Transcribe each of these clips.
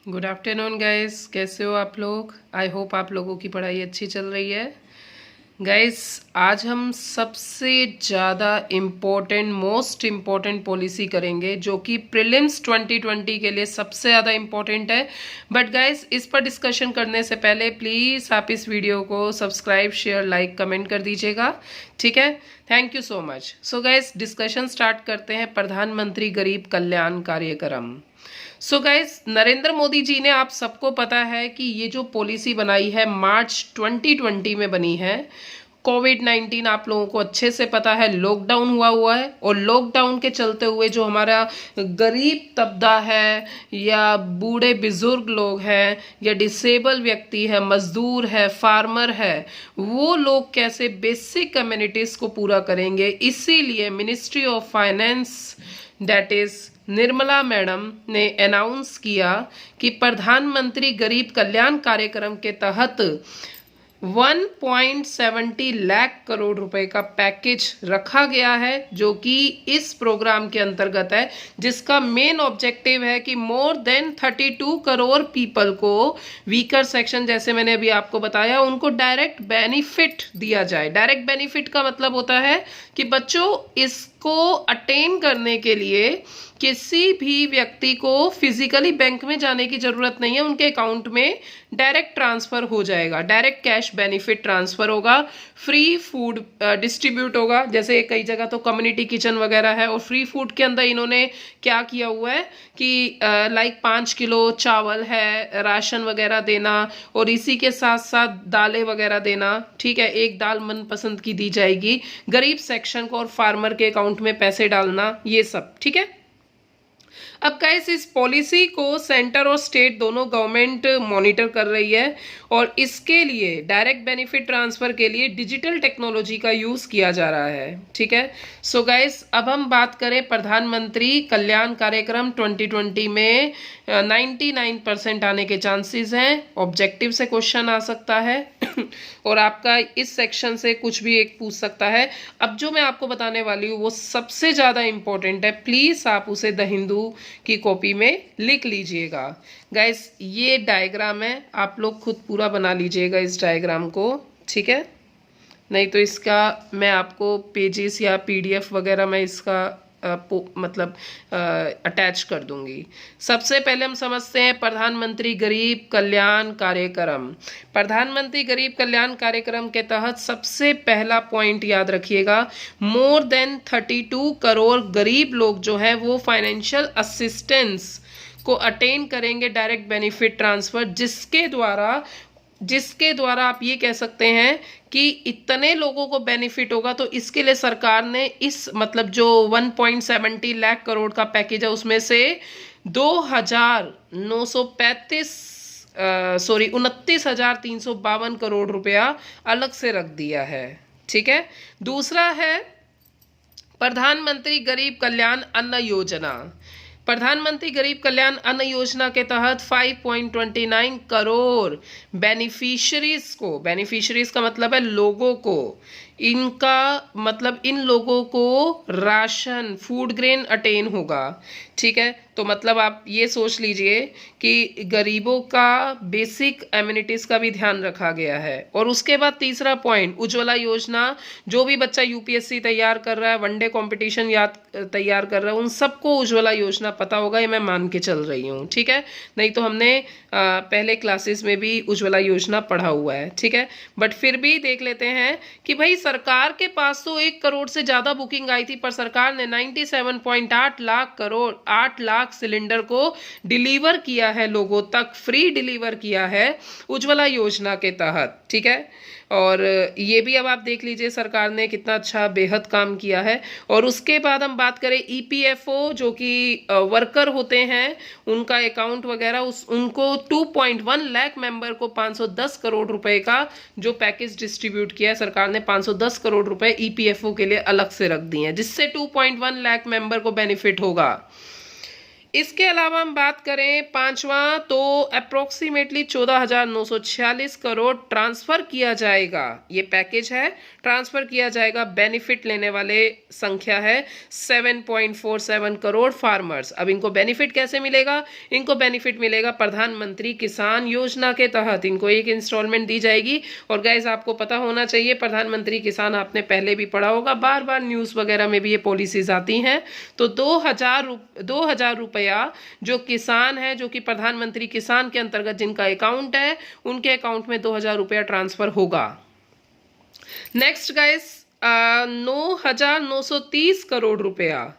Good afternoon guys, कैसे हो आप लोग। आई होप आप लोगों की पढ़ाई अच्छी चल रही है। गाइस, आज हम सबसे ज़्यादा मोस्ट इम्पॉर्टेंट पॉलिसी करेंगे जो कि प्रीलिम्स 2020 के लिए सबसे ज़्यादा इम्पॉर्टेंट है। बट गाइस, इस पर डिस्कशन करने से पहले प्लीज़ आप इस वीडियो को सब्सक्राइब, शेयर, लाइक, कमेंट कर दीजिएगा। ठीक है, thank you so much. So guys, discussion start करते हैं। प्रधानमंत्री गरीब कल्याण कार्यक्रम। सो गाइस, नरेंद्र मोदी जी ने, आप सबको पता है कि ये जो पॉलिसी बनाई है मार्च 2020 में बनी है। कोविड-19 आप लोगों को अच्छे से पता है, लॉकडाउन हुआ है और लॉकडाउन के चलते हुए जो हमारा गरीब तबका है या बूढ़े बुजुर्ग लोग हैं या डिसेबल व्यक्ति है, मजदूर है, फार्मर है, वो लोग कैसे बेसिक कम्युनिटीज को पूरा करेंगे। इसीलिए ministry of finance, that is Nirmala madam ने अनाउंस किया कि प्रधानमंत्री गरीब कल्याण कार्यक्रम के तहत 1.70 लाख करोड़ रुपए का पैकेज रखा गया है, जो कि इस प्रोग्राम के अंतर्गत है, जिसका मेन ऑब्जेक्टिव है कि मोर देन 32 करोड़ पीपल को, वीकर सेक्शन जैसे मैंने अभी आपको बताया, उनको डायरेक्ट बेनिफिट दिया जाए। डायरेक्ट बेनिफिट का मतलब होता है कि बच्चों, इसको अटेन करने के लिए किसी भी व्यक्ति को फिजिकली बैंक में जाने की जरूरत नहीं है, उनके अकाउंट में डायरेक्ट ट्रांसफर हो जाएगा, डायरेक्ट कैश बेनिफिट ट्रांसफर होगा, फ्री फूड डिस्ट्रीब्यूट होगा। जैसे कई जगह तो कम्युनिटी किचन वगैरह है, और फ्री फूड के अंदर इन्होंने क्या किया हुआ है कि लाइक 5 किलो चावल है, राशन वगैरह देना, और इसी के साथ साथ दालें वगैरह देना। ठीक है, एक दाल मनपसंद की दी जाएगी, गरीब सेक्शन को और फार्मर के अकाउंट में पैसे डालना, ये सब। ठीक है, अब गाइस, इस पॉलिसी को सेंटर और स्टेट दोनों गवर्नमेंट मॉनिटर कर रही है, और इसके लिए डायरेक्ट बेनिफिट ट्रांसफर के लिए डिजिटल टेक्नोलॉजी का यूज किया जा रहा है। ठीक है, सो गाइस, अब हम बात करें प्रधानमंत्री कल्याण कार्यक्रम 2020 में 99% आने के चांसेस हैं। ऑब्जेक्टिव से क्वेश्चन आ सकता है और आपका इस सेक्शन से कुछ भी एक पूछ सकता है। अब जो मैं आपको बताने वाली हूँ वो सबसे ज़्यादा इंपॉर्टेंट है, प्लीज़ आप उसे द हिंदू की कॉपी में लिख लीजिएगा। गाइस, ये डायग्राम है, आप लोग खुद पूरा बना लीजिएगा इस डायग्राम को। ठीक है, नहीं तो इसका मैं आपको पेजेस या पीडीएफ वगैरह मैं इसका मतलब अटैच कर दूंगी। सबसे पहले हम समझते हैं प्रधानमंत्री गरीब कल्याण कार्यक्रम। प्रधानमंत्री गरीब कल्याण कार्यक्रम के तहत सबसे पहला पॉइंट याद रखिएगा, मोर देन 32 करोड़ गरीब लोग जो है वो फाइनेंशियल असिस्टेंस को अटेन करेंगे, डायरेक्ट बेनिफिट ट्रांसफर, जिसके द्वारा आप ये कह सकते हैं कि इतने लोगों को बेनिफिट होगा। तो इसके लिए सरकार ने इस मतलब जो 1.70 लाख करोड़ का पैकेज है उसमें से 29,352 करोड़ रुपया अलग से रख दिया है। ठीक है, दूसरा है प्रधानमंत्री गरीब कल्याण अन्न योजना। प्रधानमंत्री गरीब कल्याण अन्न योजना के तहत 5.29 करोड़ बेनिफिशरीज का मतलब है लोगों को, इनका मतलब इन लोगों को राशन, फूड ग्रेन अटेन होगा। ठीक है, तो मतलब आप ये सोच लीजिए कि गरीबों का बेसिक एमिनिटीज का भी ध्यान रखा गया है। और उसके बाद तीसरा पॉइंट, उज्ज्वला योजना। जो भी बच्चा यूपीएससी तैयार कर रहा है, वनडे कॉम्पिटिशन तैयार कर रहा है, उन सबको उज्ज्वला योजना पता होगा, ये मैं मान के चल रही हूँ। ठीक है, नहीं तो हमने पहले क्लासेस में भी उज्ज्वला योजना पढ़ा हुआ है। ठीक है, बट फिर भी देख लेते हैं कि भाई सरकार के पास तो 1 करोड़ से ज्यादा बुकिंग आई थी, पर सरकार ने 97.8 लाख करोड़ 8 लाख सिलेंडर को डिलीवर किया है, लोगों तक फ्री डिलीवर किया है उज्ज्वला योजना के तहत। ठीक है, और ये भी अब आप देख लीजिए सरकार ने कितना अच्छा बेहद काम किया है। और उसके बाद हम बात करें ईपीएफओ, जो कि वर्कर होते हैं, उनका अकाउंट वगैरह, उनको 2.1 लाख मेंबर को 510 करोड़ रुपए का जो पैकेज डिस्ट्रीब्यूट किया है सरकार ने, 510 करोड़ रुपए ईपीएफओ के लिए अलग से रख दिए हैं, जिससे 2.1 लाख मेंबर को बेनिफिट होगा। इसके अलावा हम बात करें पांचवा, तो अप्रोक्सीमेटली 14,946 करोड़ ट्रांसफर किया जाएगा। ये पैकेज है, ट्रांसफर किया जाएगा। बेनिफिट लेने वाले संख्या है 7.47 करोड़ फार्मर्स। अब इनको बेनिफिट कैसे मिलेगा? इनको बेनिफिट मिलेगा प्रधानमंत्री किसान योजना के तहत। इनको एक इंस्टॉलमेंट दी जाएगी। और गाइस आपको पता होना चाहिए, प्रधानमंत्री किसान आपने पहले भी पढ़ा होगा, बार बार न्यूज़ वगैरह में भी ये पॉलिसीज आती हैं। तो 2,000 रुपया जो किसान है, जो कि प्रधानमंत्री किसान के अंतर्गत जिनका अकाउंट है, उनके अकाउंट में 2,000 रुपया ट्रांसफर होगा। नेक्स्ट गाइस, 9,930 करोड़ रुपया,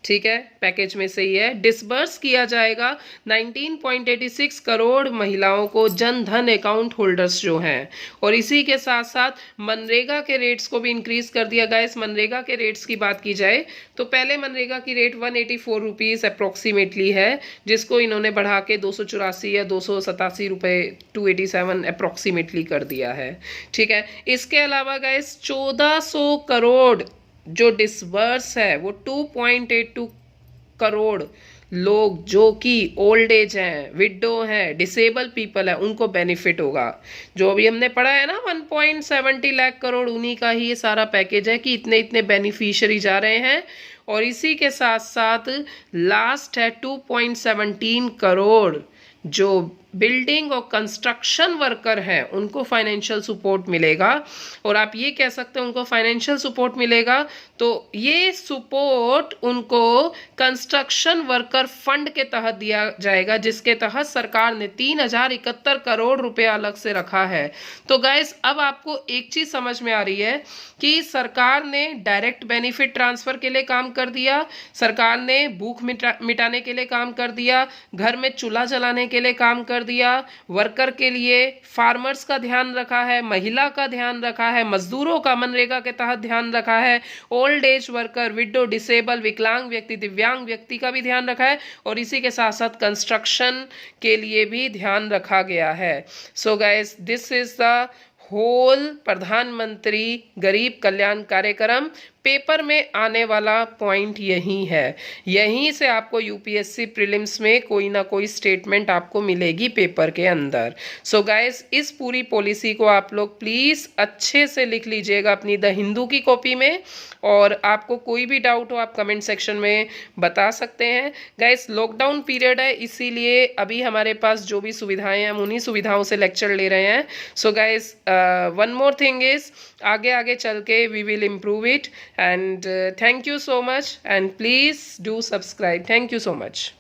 ठीक है, पैकेज में से ही है, डिसबर्स किया जाएगा 19.86 करोड़ महिलाओं को, जन धन अकाउंट होल्डर्स जो हैं। और इसी के साथ साथ मनरेगा के रेट्स को भी इंक्रीज कर दिया गया। इस मनरेगा के रेट्स की बात की जाए तो पहले मनरेगा की रेट 184 रुपीज़ अप्रोक्सीमेटली है, जिसको इन्होंने बढ़ा के 284 या 287 रुपये 287 अप्रोक्सीमेटली कर दिया है, ठीक है। इसके अलावा गाइस 1400 करोड़ जो डिसबर्स है वो 2.82 करोड़ लोग जो कि ओल्ड एज हैं, विडो हैं, डिसेबल पीपल है, उनको बेनिफिट होगा। जो अभी हमने पढ़ा है ना 1.70 लाख करोड़, उन्हीं का ही ये सारा पैकेज है कि इतने इतने बेनिफिशियरी जा रहे हैं। और इसी के साथ साथ लास्ट है 2.17 करोड़ जो बिल्डिंग और कंस्ट्रक्शन वर्कर हैं, उनको फाइनेंशियल सपोर्ट मिलेगा। और आप ये कह सकते हैं उनको फाइनेंशियल सपोर्ट मिलेगा, तो ये सपोर्ट उनको कंस्ट्रक्शन वर्कर फंड के तहत दिया जाएगा, जिसके तहत सरकार ने 3,071 करोड़ रुपया अलग से रखा है। तो गाइस अब आपको एक चीज समझ में आ रही है कि सरकार ने डायरेक्ट बेनिफिट ट्रांसफर के लिए काम कर दिया, सरकार ने भूख मिटाने के लिए काम कर दिया, घर में चूल्हा जलाने के लिए काम कर दिया, वर्कर के लिए फार्मर्स का ध्यान रखा है, महिला का ध्यान रखा है, मजदूरों का मनरेगा के तहत ध्यान रखा है, old age worker, window, disable, विकलांग व्यक्ति, दिव्यांग व्यक्ति का भी ध्यान रखा है, और इसी के साथ साथ कंस्ट्रक्शन के लिए भी ध्यान रखा गया है। So guys this is the whole Pradhan Mantri Garib कल्याण कार्यक्रम। पेपर में आने वाला पॉइंट यही है, यहीं से आपको यूपीएससी प्रीलिम्स में कोई ना कोई स्टेटमेंट आपको मिलेगी पेपर के अंदर। सो गाइस इस पूरी पॉलिसी को आप लोग प्लीज़ अच्छे से लिख लीजिएगा अपनी द हिंदू की कॉपी में, और आपको कोई भी डाउट हो आप कमेंट सेक्शन में बता सकते हैं। गाइस लॉकडाउन पीरियड है, इसीलिए अभी हमारे पास जो भी सुविधाएं हैं हम उन्हीं सुविधाओं से लेक्चर ले रहे हैं। So guys one more thing is, आगे आगे चल के we will improve it, and thank you so much, and please do subscribe. Thank you so much.